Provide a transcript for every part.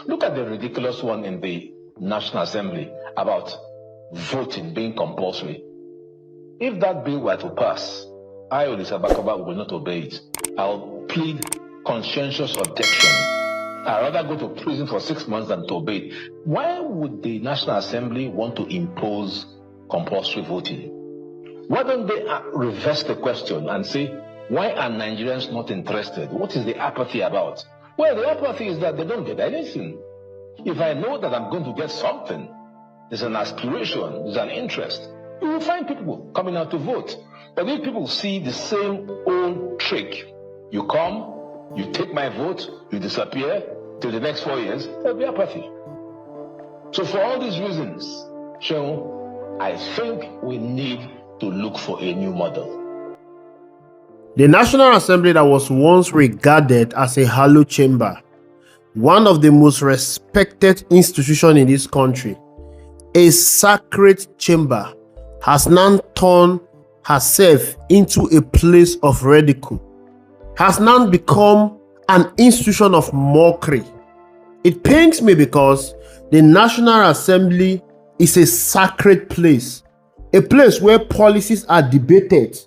Look at the ridiculous one in the National Assembly about voting being compulsory. If that bill were to pass, I, Olisa Bakoba, will not obey it. I'll plead conscientious objection. I'd rather go to prison for 6 months than to obey it. Why would the National Assembly want to impose compulsory voting? Why don't they reverse the question and say, why are Nigerians not interested? What is the apathy about? Well, the apathy is that they don't get anything. If I know that I'm going to get something, there's an aspiration, there's an interest, you will find people coming out to vote. But if people see the same old trick, you come, you take my vote, you disappear till the next 4 years, there'll be apathy. So for all these reasons, Seun, I think we need to look for a new model. The National Assembly that was once regarded as a hallowed chamber, one of the most respected institutions in this country, a sacred chamber, has now turned herself into a place of ridicule, has now become an institution of mockery. It pains me because the National Assembly is a sacred place, a place where policies are debated,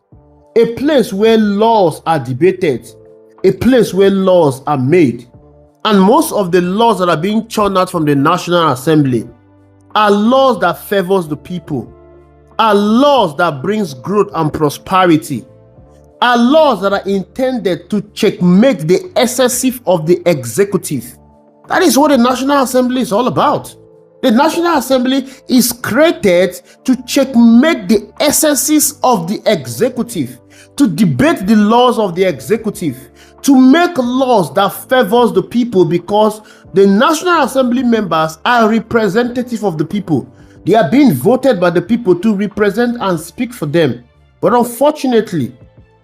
a place where laws are debated, a place where laws are made. And most of the laws that are being churned out from the National Assembly are laws that favors the people, are laws that brings growth and prosperity, are laws that are intended to checkmate the excessive of the executive. That is what the National Assembly is all about. The National Assembly is created to checkmate the excesses of the executive, to debate the laws of the executive, to make laws that favors the people, because the National Assembly members are representative of the people. They are being voted by the people to represent and speak for them. But unfortunately,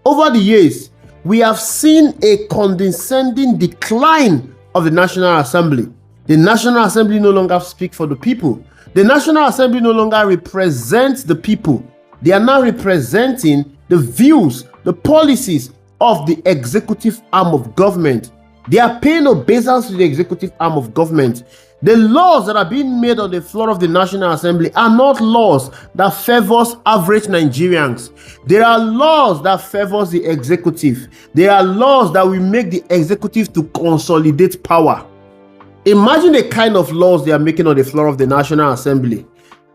over the years, we have seen a condescending decline of the National Assembly. The National Assembly no longer speaks for the people. The National Assembly no longer represents the people. They are now representing the views, the policies of the executive arm of government. They are paying obeisance to the executive arm of government. The laws that are being made on the floor of the National Assembly are not laws that favors average Nigerians. There are laws that favors the executive. There are laws that will make the executive to consolidate power. Imagine the kind of laws they are making on the floor of the National Assembly,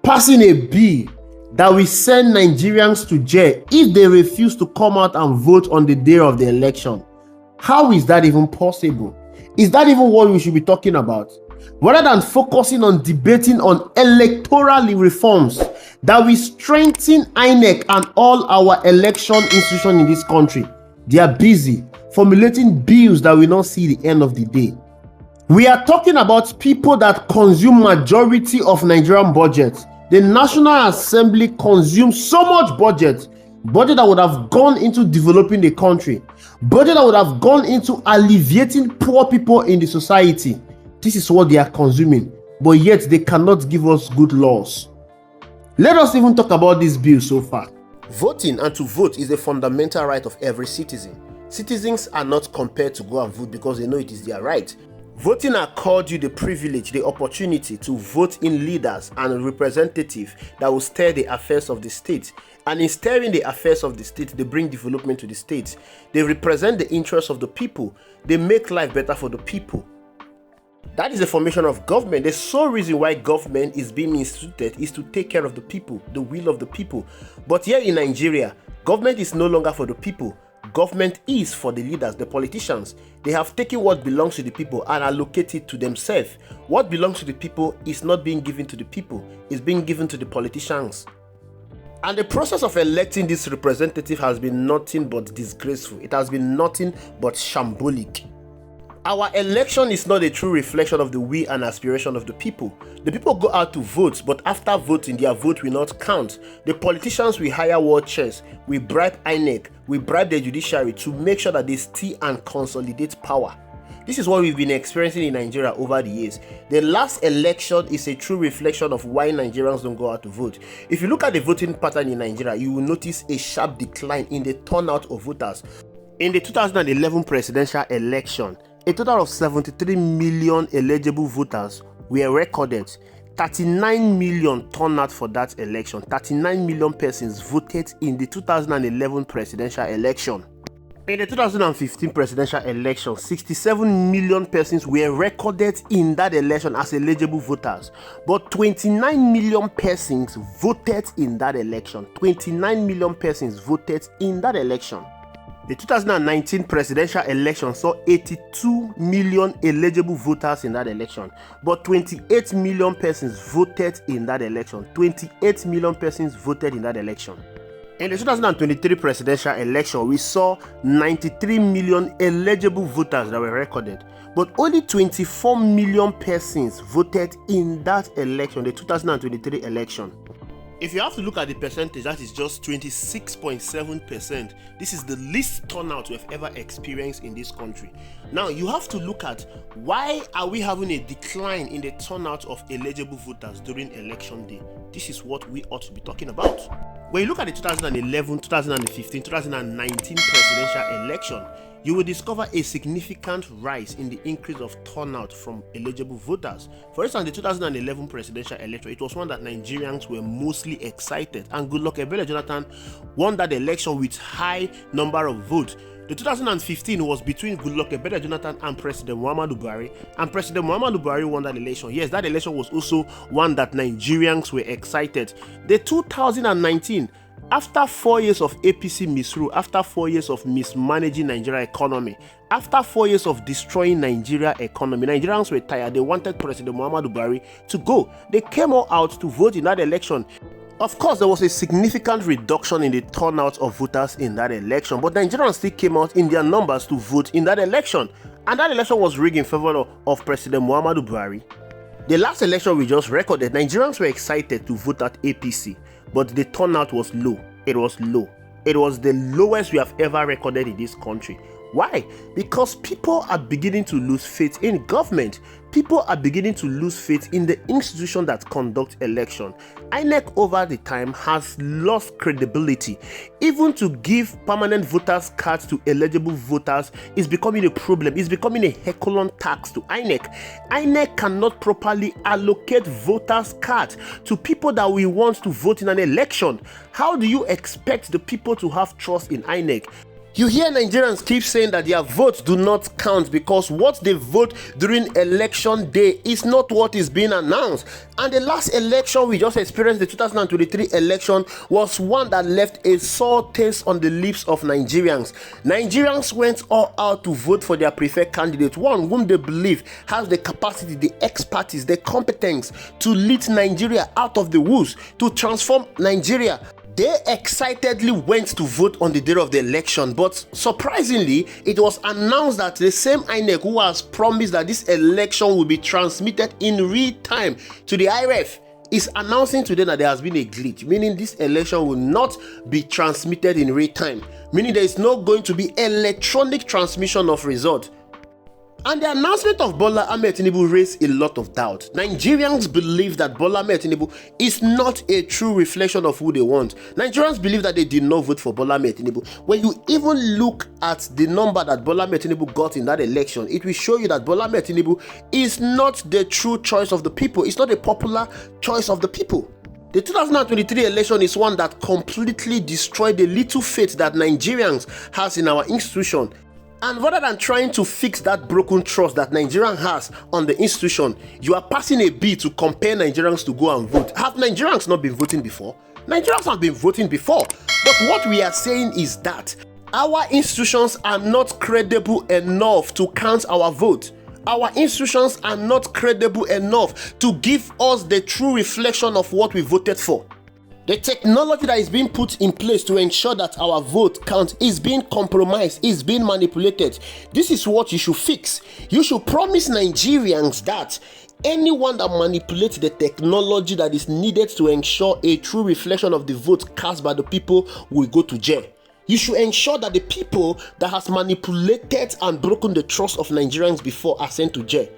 passing a bill that will send Nigerians to jail if they refuse to come out and vote on the day of the election. How is that even possible? Is that even what we should be talking about? Rather than focusing on debating on electoral reforms that will strengthen INEC and all our election institutions in this country, they are busy formulating bills that will not see the end of the day. We are talking about people that consume majority of Nigerian budget. The National Assembly consumes so much budget that would have gone into developing the country, budget that would have gone into alleviating poor people in the society. This is what they are consuming, but yet they cannot give us good laws. Let us even talk about this bill so far. Voting and to vote is a fundamental right of every citizen. Citizens are not compelled to go and vote because they know it is their right. Voting accords you the privilege, the opportunity to vote in leaders and representatives that will steer the affairs of the state. And in steering the affairs of the state, they bring development to the state. They represent the interests of the people. They make life better for the people. That is the formation of government. The sole reason why government is being instituted is to take care of the people, the will of the people. But here in Nigeria, government is no longer for the people. Government is for the leaders, the politicians. They have taken what belongs to the people and allocated it to themselves. What belongs to the people is not being given to the people, it's being given to the politicians. And the process of electing this representative has been nothing but disgraceful. It has been nothing but shambolic. Our election is not a true reflection of the will and aspiration of the people. The people go out to vote, but after voting, their vote will not count. The politicians will hire watchers, we bribe INEC, we bribe the judiciary to make sure that they steal and consolidate power. This is what we've been experiencing in Nigeria over the years. The last election is a true reflection of why Nigerians don't go out to vote. If you look at the voting pattern in Nigeria, you will notice a sharp decline in the turnout of voters. In the 2011 presidential election, a total of 73 million eligible voters were recorded. 39 million turnout for that election. 39 million persons voted in the 2011 presidential election. In the 2015 presidential election, 67 million persons were recorded in that election as eligible voters. But 29 million persons voted in that election. 29 million persons voted in that election. The 2019 presidential election saw 82 million eligible voters in that election, but 28 million persons voted in that election. 28 million persons voted in that election. In the 2023 presidential election, we saw 93 million eligible voters that were recorded, but only 24 million persons voted in that election, the 2023 election. If you have to look at the percentage, that is just 26.7%. This is the least turnout we've ever experienced in this country. Now, you have to look at why are we having a decline in the turnout of eligible voters during election day. This is what we ought to be talking about. When you look at the 2011, 2015, 2019 presidential election, you will discover a significant rise in the increase of turnout from eligible voters. For instance, the 2011 presidential election, it was one that Nigerians were mostly excited, and Goodluck Ebele Jonathan won that election with high number of votes. The 2015 was between Goodluck Ebele Jonathan and President Muhammadu Buhari, and President Muhammadu Buhari won that election. Yes, that election was also one that Nigerians were excited. The 2019, after 4 years of APC misrule, after 4 years of mismanaging Nigeria economy, after 4 years of destroying Nigeria economy, Nigerians were tired. They wanted President Muhammadu Buhari to go. They came all out to vote in that election. Of course, there was a significant reduction in the turnout of voters in that election, but Nigerians still came out in their numbers to vote in that election. And that election was rigged in favor of President Muhammadu Buhari. The last election we just recorded, Nigerians were excited to vote at APC, but the turnout was low. It was low. It was the lowest we have ever recorded in this country. Why? Because people are beginning to lose faith in government. People are beginning to lose faith in the institution that conducts election. INEC over the time has lost credibility. Even to give permanent voters cards to eligible voters is becoming a problem. It's becoming a Herculean tax to INEC. INEC cannot properly allocate voters cards to people that we want to vote in an election. How do you expect the people to have trust in INEC? You hear Nigerians keep saying that their votes do not count because what they vote during election day is not what is being announced. And the last election we just experienced, the 2023 election, was one that left a sour taste on the lips of Nigerians. Nigerians went all out to vote for their preferred candidate, one whom they believe has the capacity, the expertise, the competence to lead Nigeria out of the woods, to transform Nigeria. They excitedly went to vote on the day of the election, but surprisingly, it was announced that the same INEC who has promised that this election will be transmitted in real time to the IRF is announcing today that there has been a glitch, meaning this election will not be transmitted in real time, meaning there is not going to be electronic transmission of result. And the announcement of Bola Ahmed Tinubu raised a lot of doubt. Nigerians believe that Bola Ahmed Tinubu is not a true reflection of who they want. Nigerians believe that they did not vote for Bola Ahmed Tinubu. When you even look at the number that Bola Ahmed Tinubu got in that election, it will show you that Bola Ahmed Tinubu is not the true choice of the people. It's not a popular choice of the people. The 2023 election is one that completely destroyed the little faith that Nigerians has in our institution. And rather than trying to fix that broken trust that Nigerian has on the institution, you are passing a bill to compel Nigerians to go and vote. Have Nigerians not been voting before? Nigerians have been voting before. But what we are saying is that our institutions are not credible enough to count our vote. Our institutions are not credible enough to give us the true reflection of what we voted for. The technology that is being put in place to ensure that our vote count is being compromised, is being manipulated. This is what you should fix. You should promise Nigerians that anyone that manipulates the technology that is needed to ensure a true reflection of the vote cast by the people will go to jail. You should ensure that the people that has manipulated and broken the trust of Nigerians before are sent to jail.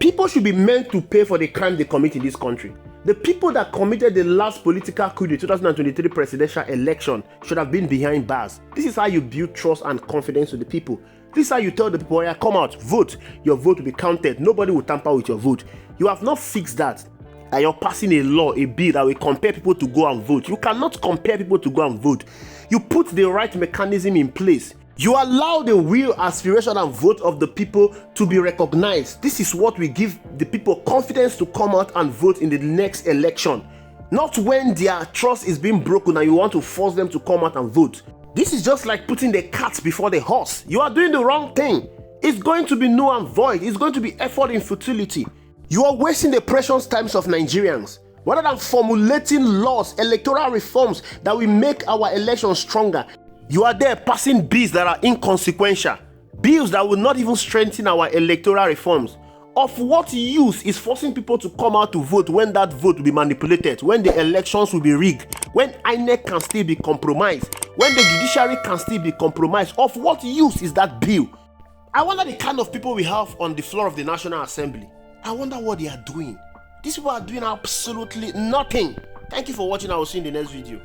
People should be meant to pay for the crime they commit in this country. The people that committed the last political coup, the 2023 presidential election, should have been behind bars. This is how you build trust and confidence with the people. This is how you tell the people, yeah, come out, vote. Your vote will be counted. Nobody will tamper with your vote. You have not fixed that. And you're passing a law, a bill that will compel people to go and vote. You cannot compel people to go and vote. You put the right mechanism in place. You allow the will, aspiration, and vote of the people to be recognized. This is what will give the people confidence to come out and vote in the next election. Not when their trust is being broken and you want to force them to come out and vote. This is just like putting the cart before the horse. You are doing the wrong thing. It's going to be null and void. It's going to be effort in futility. You are wasting the precious times of Nigerians. Rather than formulating laws, electoral reforms that will make our elections stronger, you are there passing bills that are inconsequential. Bills that will not even strengthen our electoral reforms. Of what use is forcing people to come out to vote when that vote will be manipulated, when the elections will be rigged, when INEC can still be compromised, when the judiciary can still be compromised? Of what use is that bill? I wonder the kind of people we have on the floor of the National Assembly. I wonder what they are doing. These people are doing absolutely nothing. Thank you for watching. I will see you in the next video.